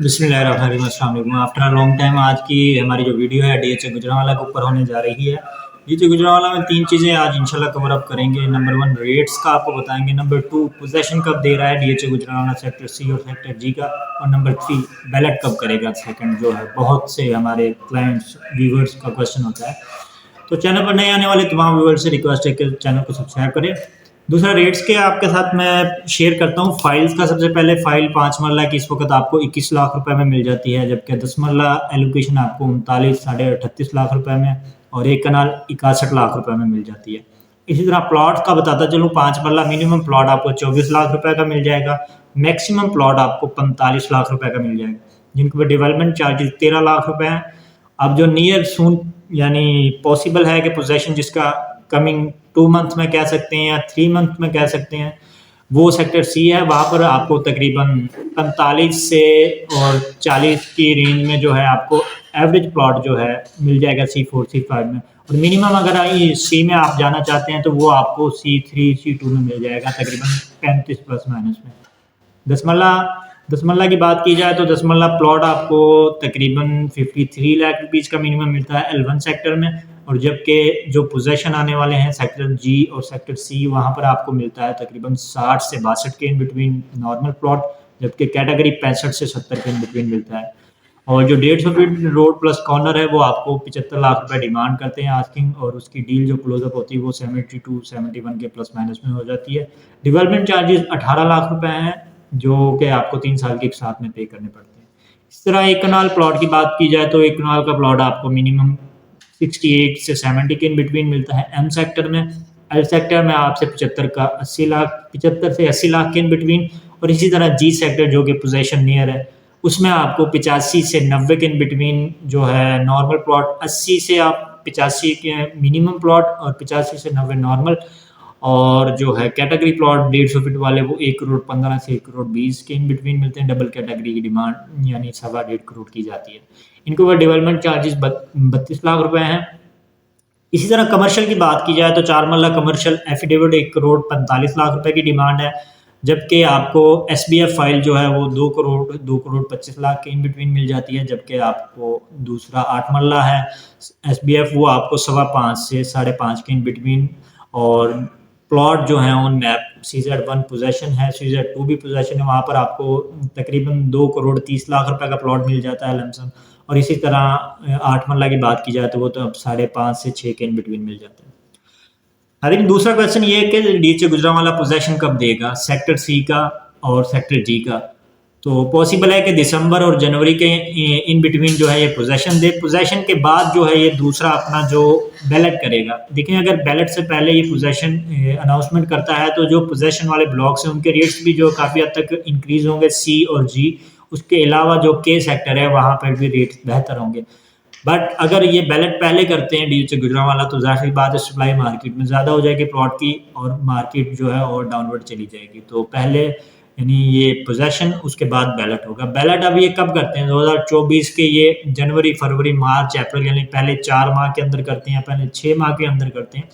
बिस्मिल्लाहिर्रहमानिर्रहीम, अस्सलाम वालेकुम। आफ्टर अ लॉन्ग टाइम आज की हमारी जो वीडियो है डीएचए गुजरांवाला के ऊपर होने जा रही है। डीएचए गुजरांवाला में 3 चीज़ें आज इंशाल्लाह कवर अप करेंगे। नंबर 1 रेट्स का आपको बताएंगे, नंबर 2 पोजीशन कब दे रहा है डीएचए गुजरांवाला सेक्टर सी और सेक्टर जी का, और नंबर 3 बैलेट कब करेगा सेकंड, जो है बहुत से हमारे क्लाइंट्स व्यूवर्स का क्वेश्चन होता है। तो चैनल पर नए आने वाले तमाम व्यूअर्स से रिक्वेस्ट है कि चैनल को सब्सक्राइब करें। दूसरा, रेट्स के आपके साथ मैं शेयर करता हूँ फाइल्स का। सबसे पहले फाइल 5 मरला की इस वक्त आपको 21 लाख रुपए में मिल जाती है, जबकि 10 मरला एलोकेशन आपको 39 साढ़े 38 लाख रुपए में, और एक कनाल 61 लाख रुपए में मिल जाती है। इसी तरह प्लॉट का बताता चलूँ, 5 मरला मिनिमम प्लॉट आपको 24 लाख रुपए का मिल जाएगा, मैक्सिमम प्लॉट आपको 45 लाख रुपए का मिल जाएगा, जिनके पर डेवलपमेंट चार्जेस 13 लाख रुपए हैं। अब जो नियर सून यानी पॉसिबल है कि पोजेशन जिसका कमिंग 2 मंथ में कह सकते हैं या 3 मंथ में कह सकते हैं, वो सेक्टर सी है। वहाँ पर आपको तकरीबन 45 से और 40 की रेंज में जो है आपको एवरेज प्लॉट जो है मिल जाएगा C4 C5 में, और मिनिमम अगर सी में आप जाना चाहते हैं तो वो आपको C3 C2 में मिल जाएगा तकरीबन 35 प्लस माइनस में। दसमल्ला दसमल्ला की बात की जाए तो दसमल्ला प्लॉट आपको तकरीबन 53 लाख रुपीज़ का मिनिमम मिलता है L1 सेक्टर में, और जबकि जो पोजेशन आने वाले हैं सेक्टर जी और सेक्टर सी, वहाँ पर आपको मिलता है तकरीबन 60 से 62 के इन बिटवीन नॉर्मल प्लॉट, जबकि कैटेगरी 65 से 70 के इन बिटवीन मिलता है। और जो 150 फीट रोड प्लस कॉर्नर है वो आपको 75 लाख रुपए डिमांड करते हैं आस्किंग, और उसकी डील जो क्लोजअप होती है वो 72 71 के प्लस माइनस में हो जाती है। डेवलपमेंट चार्जेस 18 लाख रुपए हैं, जो कि आपको 3 साल के एक साथ में पे करने पड़ते हैं। इस तरह एक कनाल प्लॉट की बात की जाए तो एक कनाल का प्लॉट आपको मिनिमम 68 से 70 के इन बिटवीन मिलता है एम सेक्टर में। एल सेक्टर में आपसे 75 का 80 लाख 75 से 80 लाख के इन बिटवीन, और इसी तरह जी सेक्टर जो कि पोजेशन नियर है उसमें आपको 85 से 90 के इन बिटवीन जो है नॉर्मल प्लॉट, 80 से आप 85 के मिनिमम प्लॉट और 85 से 90 नॉर्मल, और जो है कैटेगरी प्लॉट 150 फीट वाले वो 1 करोड़ 15 से 1 करोड़ 20 के इन बिटवीन मिलते हैं। डबल कैटेगरी की डिमांड यानी 1.25 करोड़ की जाती है। इनके ऊपर डेवलपमेंट चार्जेस 32 लाख रुपए हैं। इसी तरह कमर्शियल की बात की जाए तो 4 मरला कमर्शियल एफिडेविट 1 करोड़ 45 लाख रुपए की डिमांड है, जबकि आपको एसबीएफ फाइल जो है वो 2 करोड़ 25 लाख के इन बिटवीन मिल जाती है, जबकि आपको दूसरा 8 मरला है एसबीएफ, वो आपको 5.25 से 5.5 के इन बिटवीन, और प्लॉट जो है ऑन मैप CZ1 पोजेशन है, CZ2 भी पोजेशन है, वहाँ पर आपको तकरीबन 2 करोड़ 30 लाख रुपए का प्लॉट मिल जाता है लमसम। और इसी तरह 8 मरला की बात की जाए तो वो तो अब 5.5 से 6 के इन बिटवीन मिल जाता है। आई थिंक दूसरा क्वेश्चन ये है कि डीएचए गुजरांवाला पोजेशन कब देगा सेक्टर सी का और सेक्टर जी का। तो पॉसिबल है कि दिसंबर और जनवरी के इन बिटवीन जो है ये पोजेशन दे। पोजेशन के बाद जो है ये दूसरा अपना जो बैलेट करेगा। देखें, अगर बैलेट से पहले ये पोजेशन अनाउंसमेंट करता है तो जो पोजेशन वाले ब्लॉक्स हैं उनके रेट्स भी जो काफ़ी हद तक इंक्रीज होंगे सी और जी। उसके अलावा जो के सेक्टर है वहाँ पर भी रेट्स बेहतर होंगे। बट अगर ये बैलेट पहले करते हैं डीएचए गुजरांवाला तो ज़ाहिर सी बात है सप्लाई मार्केट में ज़्यादा हो जाएगी प्लॉट की, और मार्केट जो है और डाउनवर्ड चली जाएगी। तो पहले यानी ये पोजेशन, उसके बाद बैलेट होगा। बैलेट अब ये कब करते हैं 2024 के, ये जनवरी फरवरी मार्च अप्रैल यानी पहले 4 माह के अंदर करते हैं, पहले 6 माह के अंदर करते हैं।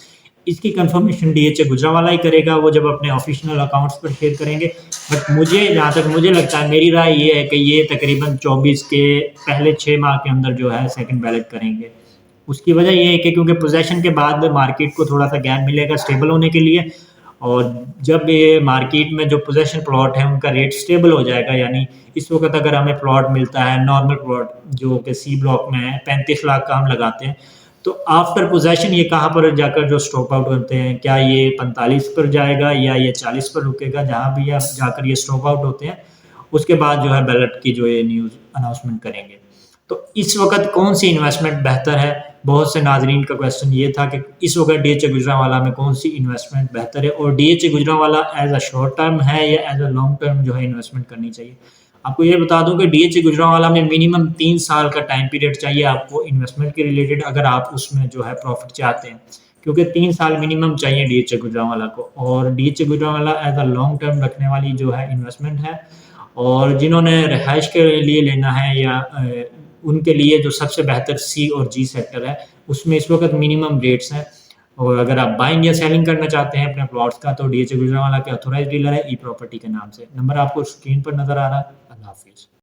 इसकी कंफर्मेशन डीएचए गुजरांवाला ही करेगा, वो जब अपने ऑफिशियल अकाउंट्स पर शेयर करेंगे। बट मुझे जहाँ तक मुझे लगता है, मेरी राय ये है कि ये तकरीबन 24 के पहले 6 माह के अंदर जो है सेकंड बैलेट करेंगे। उसकी वजह ये है कि क्योंकि पोजेशन के बाद मार्केट को थोड़ा सा गैप मिलेगा स्टेबल होने के लिए, और जब ये मार्केट में जो पोजेशन प्लॉट है उनका रेट स्टेबल हो जाएगा, यानी इस वक्त अगर हमें प्लॉट मिलता है नॉर्मल प्लॉट जो कि सी ब्लॉक में है 35 लाख का हम लगाते हैं, तो आफ्टर पोजेशन ये कहाँ पर जाकर जो स्टॉप आउट होते हैं, क्या ये 45 पर जाएगा या ये 40 पर रुकेगा, जहाँ भी आप जाकर ये स्टॉप आउट होते हैं उसके बाद जो है बैलेट की जो ये न्यूज़ अनाउंसमेंट करेंगे। तो इस वक्त कौन सी इन्वेस्टमेंट बेहतर है, बहुत से नाजरीन का क्वेश्चन ये था कि इस वक्त डीएचए गुजरांवाला में कौन सी इन्वेस्टमेंट बेहतर है, और DHA Gujranwala as a short term है या एज अ लॉन्ग टर्म जो है इन्वेस्टमेंट करनी चाहिए। आपको ये बता दूं कि डीएचए गुजरांवाला में मिनिमम 3 साल का टाइम पीरियड चाहिए आपको इन्वेस्टमेंट के रिलेटेड, अगर आप उसमें जो है प्रॉफिट चाहते हैं, क्योंकि 3 साल मिनिमम चाहिए डीएचए गुजरांवाला को। और DHA Gujranwala as a long term रखने वाली जो है इन्वेस्टमेंट है, और जिन्होंने रिहाइश के लिए लेना है या उनके लिए जो सबसे बेहतर सी और जी सेक्टर है उसमें इस वक्त मिनिमम रेट्स हैं। और अगर आप बाइंग या सेलिंग करना चाहते हैं अपने प्लॉट्स का तो डीएचए गुजरांवाला के ऑथोराइज डीलर है ई प्रॉपर्टी के नाम से। नंबर आपको स्क्रीन पर नजर आ रहा है। अल्लाह हाफिज़।